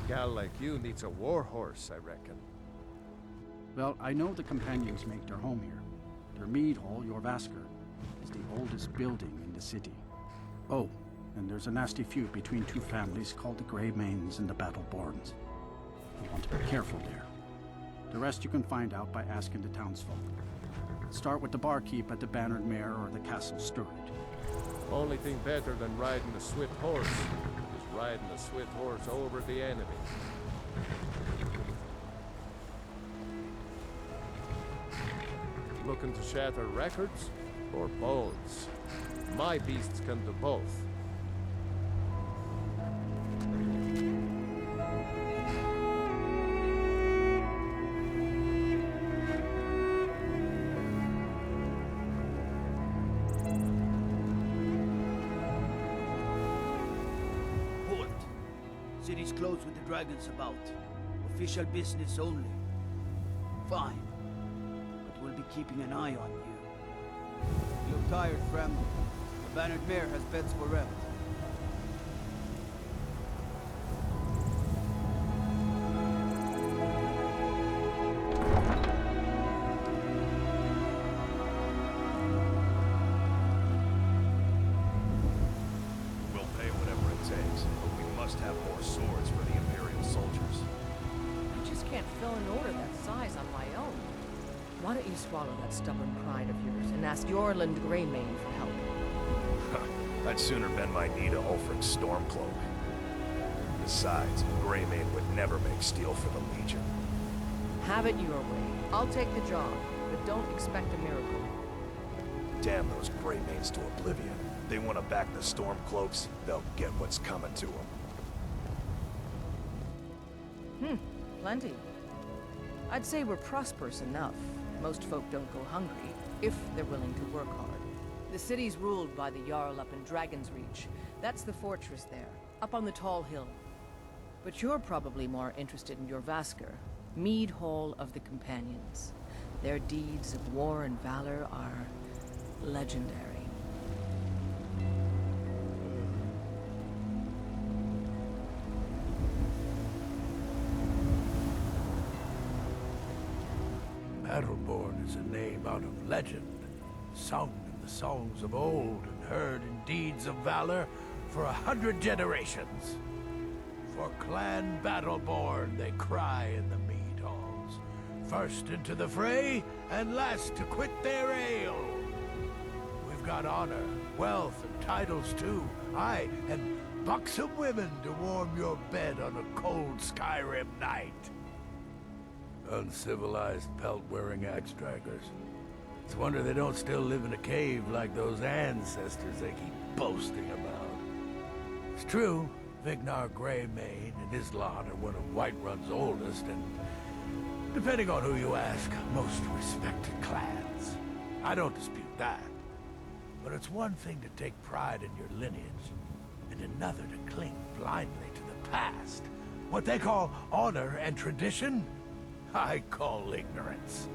gal like you needs a war horse, I reckon. Well, I know the companions make their home here. Their mead hall, Jorvaskr, is the oldest building in the city. Oh, and there's a nasty feud between two families called the Greymanes and the Batle-Borns. You want to be careful there. The rest you can find out by asking the townsfolk. Start with the barkeep at the Bannered Mare or the Castle Sturridge. Only thing better than riding a swift horse is riding a swift horse over the enemy. Looking to shatter records or bones? My beasts can do both. City's closed with the dragons about. Official business only. Fine. But we'll be keeping an eye on you. You look tired, friend. The Bannered Mare has beds for rest. Why don't you swallow that stubborn pride of yours and ask Yorland Greymane for help? I'd sooner bend my knee to Ulfric's Stormcloak. Besides, Greymane would never make steel for the Legion. Have it your way. I'll take the job, but don't expect a miracle. Damn those Greymanes to oblivion. They want to back the Stormcloaks, they'll get what's coming to them. Plenty. I'd say we're prosperous enough. Most folk don't go hungry, if they're willing to work hard. The city's ruled by the Jarl up in Dragon's Reach. That's the fortress there, up on the tall hill. But you're probably more interested in Jorvaskr, Mead Hall of the Companions. Their deeds of war and valor are legendary. Batle-Born is a name out of legend, sung in the songs of old and heard in deeds of valor for 100 generations. For Clan Batle-Born they cry in the mead halls, first into the fray and last to quit their ale. We've got honor, wealth, and titles too, aye, and buxom women to warm your bed on a cold Skyrim night. Uncivilized pelt-wearing axe-draggers. It's a wonder they don't still live in a cave like those ancestors they keep boasting about. It's true, Vignar Greymane and his lot are one of Whiterun's oldest and, depending on who you ask, most respected clans. I don't dispute that. But it's one thing to take pride in your lineage, and another to cling blindly to the past. What they call honor and tradition, I call ignorance.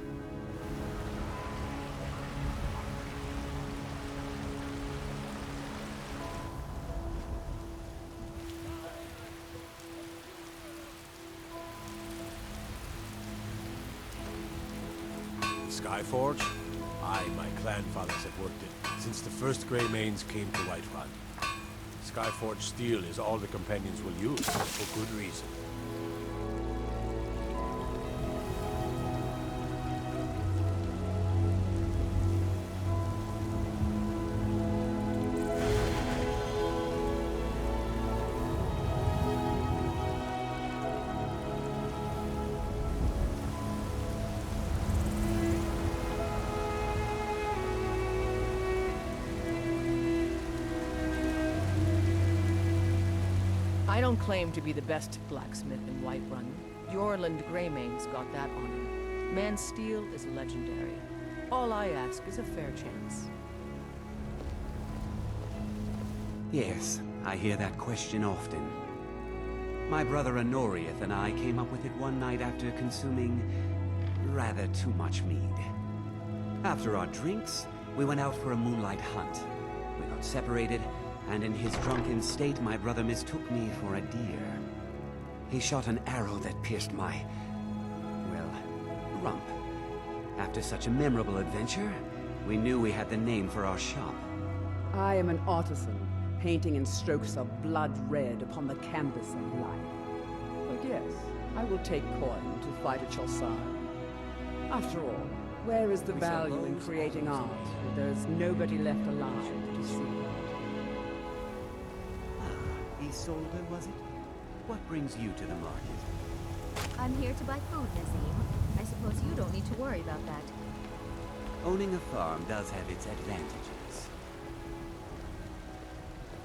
Skyforge? I, my clan fathers have worked it since the first Greymanes came to Whiterun. Skyforge steel is all the companions will use, for good reason. I don't claim to be the best blacksmith in Whiterun. Yorland Greymane's got that honor. Man's steel is legendary. All I ask is a fair chance. Yes, I hear that question often. My brother Honorius and I came up with it one night after consuming rather too much mead. After our drinks, we went out for a moonlight hunt. We got separated, and in his drunken state, my brother mistook me for a deer. He shot an arrow that pierced my, well, rump. After such a memorable adventure, we knew we had the name for our shop. I am an artisan, painting in strokes of blood red upon the canvas of life. But yes, I will take coin to fight at your side. After all, where is the value in creating art when there's nobody left alive to see it? Isolde, was it? What brings you to the market? I'm here to buy food, Nazim. I suppose you don't need to worry about that. Owning a farm does have its advantages.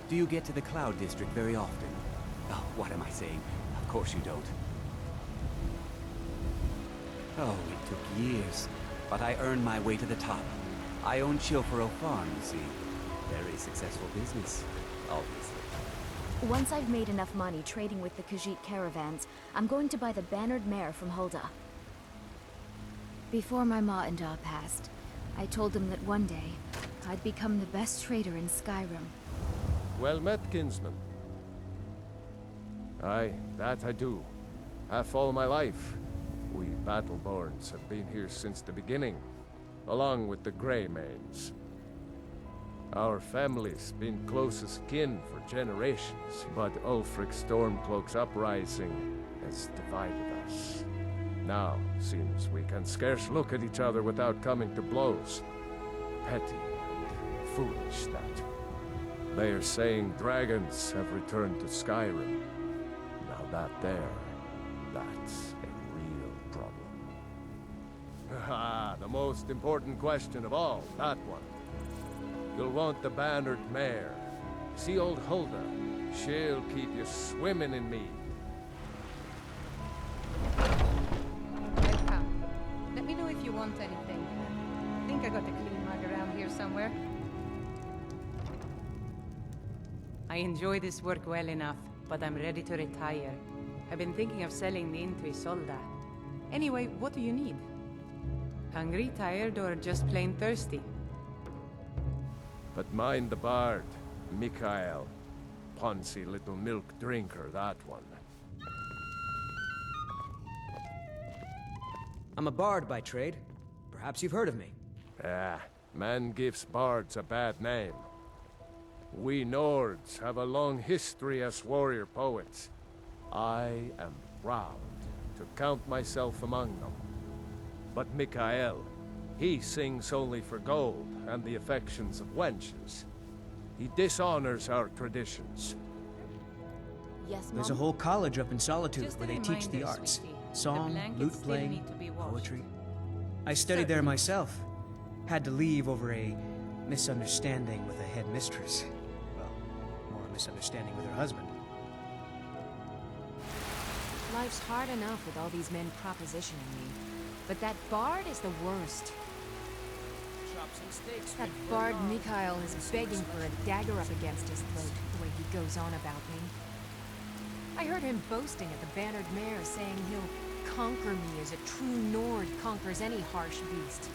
Do you get to the Cloud District very often? Oh, what am I saying? Of course you don't. Oh, it took years, but I earned my way to the top. I own Chilfaro Farm, you see. Very successful business, obviously. Once I've made enough money trading with the Khajiit caravans, I'm going to buy the bannered mare from Hulda. Before my ma and Da passed, I told them that one day, I'd become the best trader in Skyrim. Well met, kinsman. Aye, that I do. Half all my life. We Batle-Borns have been here since the beginning, along with the Greymanes. Our family's been closest kin for generations, but Ulfric Stormcloak's uprising has divided us. Now, seems we can scarce look at each other without coming to blows. Petty and foolish, that. They are saying dragons have returned to Skyrim. Now that's a real problem. Ah, the most important question of all, that one. You'll want the bannered mare. See old Hulda? She'll keep you swimming in mead. Welcome. Let me know if you want anything. I think I got a clean mug around here somewhere. I enjoy this work well enough, but I'm ready to retire. I've been thinking of selling the inn to Isolde. Anyway, what do you need? Hungry, tired, or just plain thirsty? But mind the bard, Mikael. Poncy little milk drinker, that one. I'm a bard by trade. Perhaps you've heard of me. Ah, man gives bards a bad name. We Nords have a long history as warrior poets. I am proud to count myself among them. But Mikael, he sings only for gold and the affections of wenches. He dishonors our traditions. Yes, Mom? There's a whole college up in Solitude Just a where they teach the reminder, arts. sweetie. The Song, blankets lute still playing, need to be washed. poetry. I studied there myself. Had to leave over a misunderstanding with a headmistress. Well, more a misunderstanding with her husband. Life's hard enough with all these men propositioning me. But that bard is the worst. That bard Mikael is begging for a dagger up against his throat, the way he goes on about me. I heard him boasting at the bannered mare, saying he'll conquer me as a true Nord conquers any harsh beast.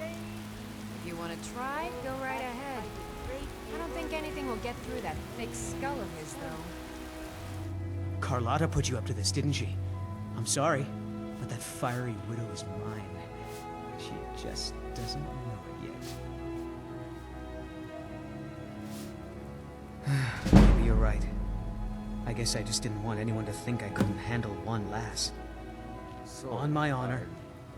If you want to try, go right ahead. I don't think anything will get through that thick skull of his, though. Carlotta put you up to this, didn't she? I'm sorry, but that fiery widow is mine. She just doesn't know it yet. Maybe you're right. I guess I just didn't want anyone to think I couldn't handle one lass. So On my honor,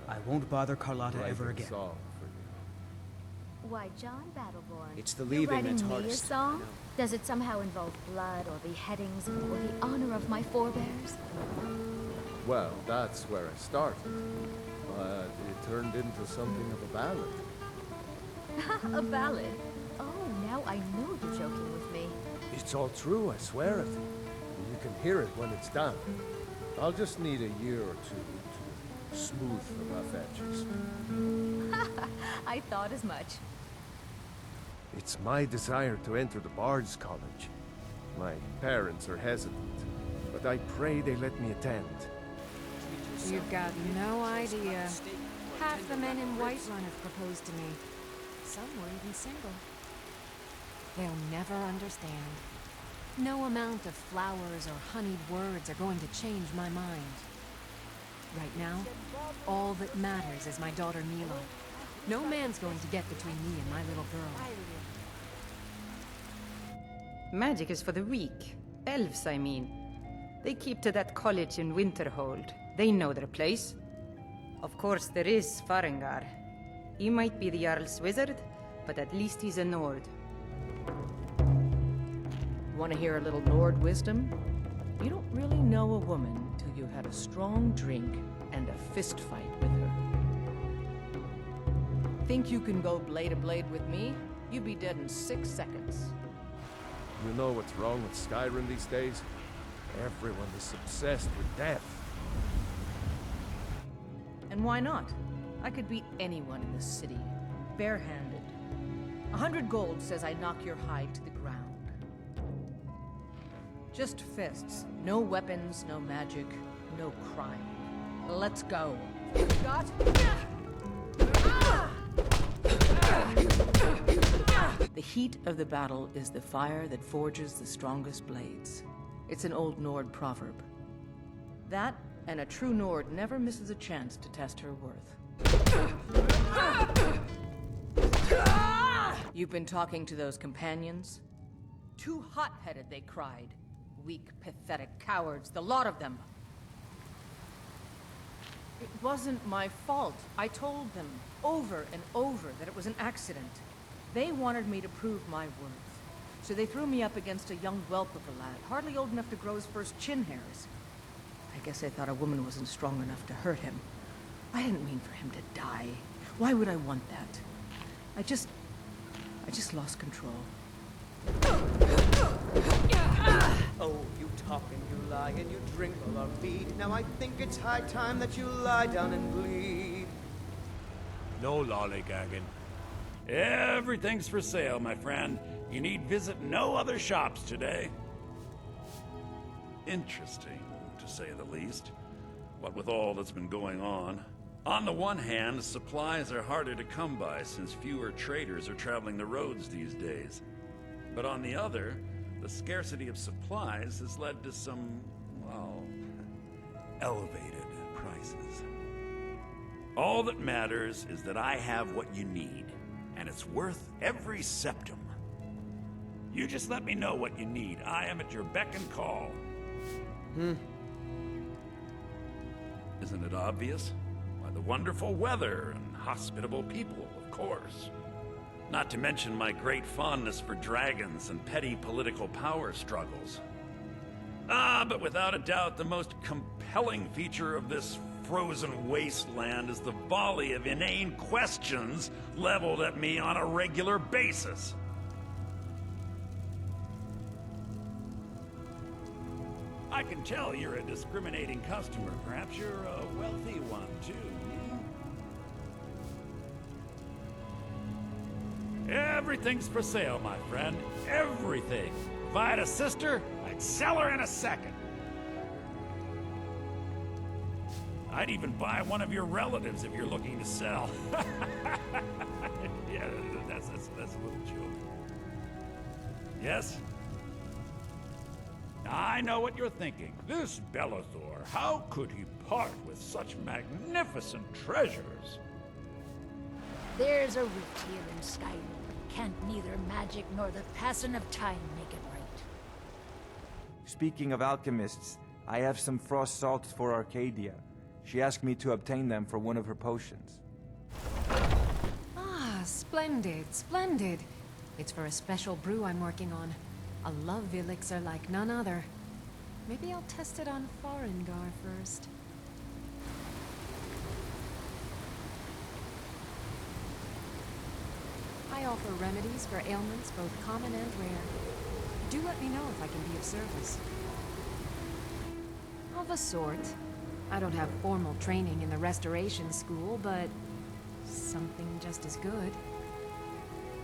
I won't bother Carlotta ever writing again. song for you. Why, John Batle-Born. It's the You're leaving writing that's me a hardest. song? Does it somehow involve blood or beheadings or the honor of my forebears? Well, that's where I started. But it turned into something of a ballad. A ballad? Oh, now I know you're joking with me. It's all true, I swear it. You can hear it when it's done. I'll just need a year or two to smooth the rough edges. I thought as much. It's my desire to enter the Bard's College. My parents are hesitant, but I pray they let me attend. You've got no idea. Half the men in Whiterun have proposed to me. Some were even single. They'll never understand. No amount of flowers or honeyed words are going to change my mind. Right now, all that matters is my daughter Mila. No man's going to get between me and my little girl. Magic is for the weak. Elves, I mean. They keep to that college in Winterhold. They know their place. Of course, there is Farengar. He might be the Jarl's wizard, but at least he's a Nord. Want to hear a little Nord wisdom? You don't really know a woman till you had a strong drink and a fist fight with her. Think you can go blade to blade with me? You'd be dead in 6 seconds. You know what's wrong with Skyrim these days? Everyone is obsessed with death. And why not? I could beat anyone in this city, barehanded. 100 gold says I knock your hide to the ground. Just fists. No weapons, no magic, no crime. Let's go. Got? The heat of the battle is the fire that forges the strongest blades. It's an old Nord proverb. That, and a true Nord never misses a chance to test her worth. You've been talking to those companions? Too hot-headed, they cried. Weak, pathetic cowards, the lot of them. It wasn't my fault. I told them over and over that it was an accident. They wanted me to prove my worth. So they threw me up against a young whelp of a lad, hardly old enough to grow his first chin hairs. I guess they thought a woman wasn't strong enough to hurt him. I didn't mean for him to die. Why would I want that? I just lost control. Oh, you talk and you lie and you drink all our mead. Now I think it's high time that you lie down and bleed. No lollygagging. Everything's for sale, my friend. You need visit no other shops today. Interesting, to say the least. What with all that's been going on. On the one hand, supplies are harder to come by since fewer traders are traveling the roads these days. But on the other, the scarcity of supplies has led to some, well, elevated prices. All that matters is that I have what you need, and it's worth every septum. You just let me know what you need. I am at your beck and call. Isn't it obvious? Why, the wonderful weather and hospitable people, of course. Not to mention my great fondness for dragons and petty political power struggles. But without a doubt, the most compelling feature of this frozen wasteland is the volley of inane questions leveled at me on a regular basis. I can tell you're a discriminating customer. Perhaps you're a wealthy one, too. Everything's for sale, my friend. Everything. If I had a sister, I'd sell her in a second. I'd even buy one of your relatives if you're looking to sell. Yeah, that's a little joke. Yes? I know what you're thinking. This Bellathor, how could he part with such magnificent treasures? There's a rift here in Skyrim. Can't neither magic nor the passing of time make it right. Speaking of alchemists, I have some frost salts for Arcadia. She asked me to obtain them for one of her potions. Ah, splendid, splendid. It's for a special brew I'm working on. A love elixir like none other. Maybe I'll test it on Farengar first. I offer remedies for ailments both common and rare. Do let me know if I can be of service. Of a sort. I don't have formal training in the restoration school, but something just as good.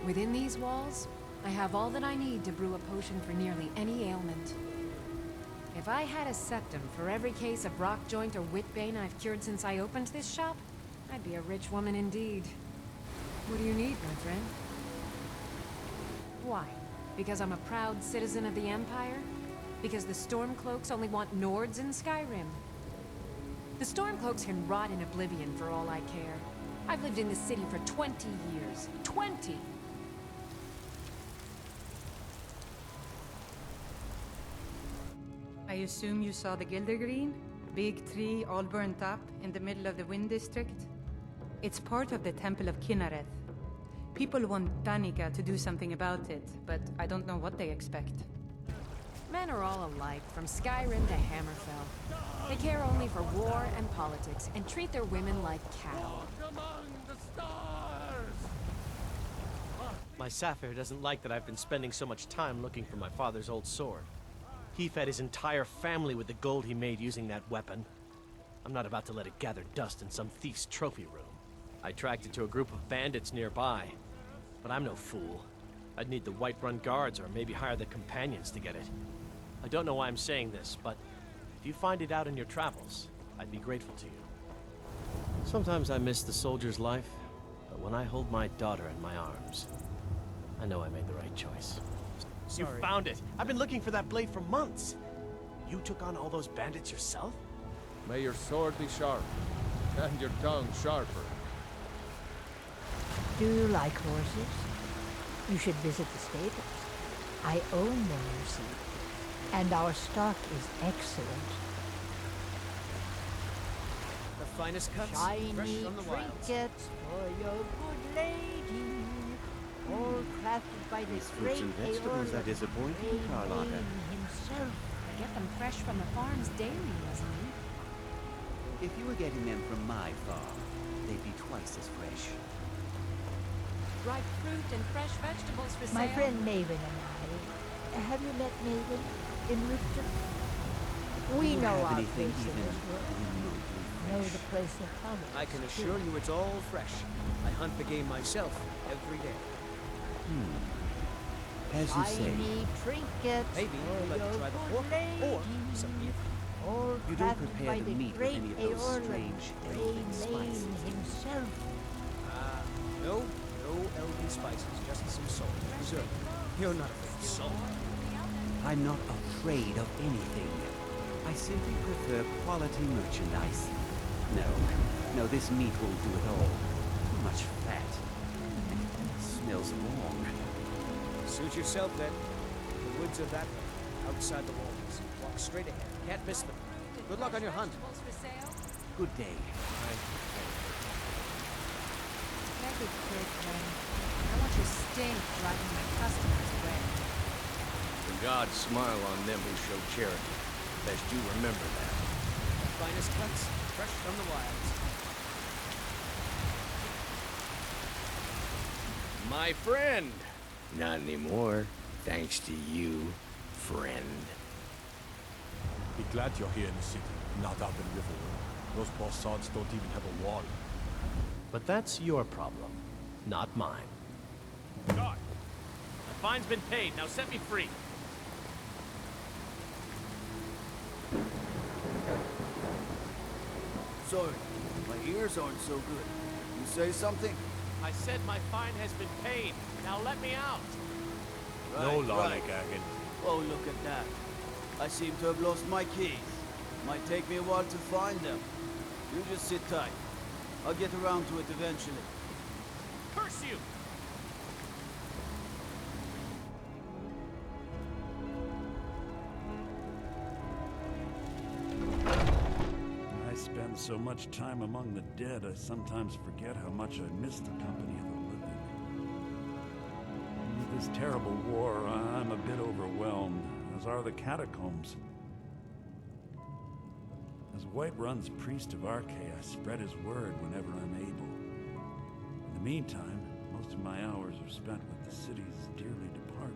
Within these walls, I have all that I need to brew a potion for nearly any ailment. If I had a septum for every case of rock joint or whitbane I've cured since I opened this shop, I'd be a rich woman indeed. What do you need, my friend? Why? Because I'm a proud citizen of the Empire? Because the Stormcloaks only want Nords in Skyrim? The Stormcloaks can rot in oblivion for all I care. I've lived in this city for 20 years. 20! I assume you saw the Gildergreen? Big tree all burnt up in the middle of the Wind District? It's part of the Temple of Kinnareth. People want Danica to do something about it, but I don't know what they expect. Men are all alike, from Skyrim to Hammerfell. They care only for war and politics, and treat their women like cattle. My Sapphire doesn't like that I've been spending so much time looking for my father's old sword. He fed his entire family with the gold he made using that weapon. I'm not about to let it gather dust in some thief's trophy room. I tracked it to a group of bandits nearby, but I'm no fool. I'd need the Whiterun guards or maybe hire the companions to get it. I don't know why I'm saying this, but if you find it out in your travels, I'd be grateful to you. Sometimes I miss the soldier's life, but when I hold my daughter in my arms, I know I made the right choice. Sorry. You found it! I've been looking for that blade for months! You took on all those bandits yourself? May your sword be sharp, and your tongue sharper. Do you like horses? You should visit the stables. I own them, you see. And our stock is excellent. The finest cuts, Shiny fresh from the wilds. trinkets for your good lady. All crafted by the These great fruits and vegetables are disappointing, Carlotta. himself. I get them fresh from the farms daily, Leslie. If you were getting them from my farm, they'd be twice as fresh. Ripe fruit and fresh vegetables for sale. My friend Maven and I. Have you met Maven in Riften? We You know have our anything place in even this world. remotely Know fresh? the place of colors. I can assure you it's all fresh. I hunt the game myself every day. As you say, Shiny trinkets Maybe for you'd like your to try the good pork or lady. some beef. All you don't crafted prepare by the meat with great any of those Aorlan, strange elven spices. himself. No elven spices, just some salt. Sir, you're not afraid of salt. I'm not afraid of anything. I simply prefer quality merchandise. No, this meat won't do at all. Too much fat. And it smells wrong. Suit yourself then. The woods are that way, outside the walls. Walk straight ahead. Can't miss them. Good luck on your hunt. Vegetables for sale. Good day. Make it quick, then. I want your stink driving my customers away. The gods smile on them who show charity. Best you remember that. The finest cuts, fresh from the wilds. My friend! Not anymore, thanks to you, friend. Be glad you're here in the city, not up in Riverwood. Those poor sods don't even have a wall. But that's your problem, not mine. Guard! The fine's been paid, now set me free! Sorry, my ears aren't so good. You say something? I said my fine has been paid, now let me out! No Right. lollygagging. Oh, look at that. I seem to have lost my keys. Might take me a while to find them. You just sit tight. I'll get around to it eventually. Curse you! I spend so much time among the dead, I sometimes forget how much I miss the company of the living. With this terrible war, I'm a bit overwhelmed, as are the catacombs. As Whiterun's priest of Arche, I spread his word whenever I'm able. In the meantime, most of my hours are spent with the city's dearly departed.